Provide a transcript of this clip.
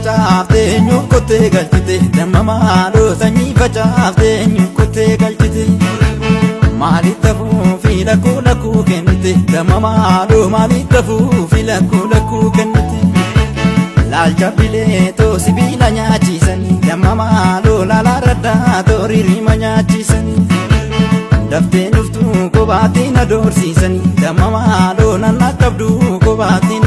facaafte eenyu kottee galchite damma maaloo sanyii facaafte eenyu kottee galchite maaliif tafuu fi lakkuu kennite damma maaloo maaliif tafuu fi lakkuu kennite laalcha bileetoo sibiila nyaachiisanii damma maaloo laalaa raddaa tooriirima nyaachiisanii daftee dhuftuu kophaatti na doorsiisanii damma maaloo nan akka qabdu kophaatti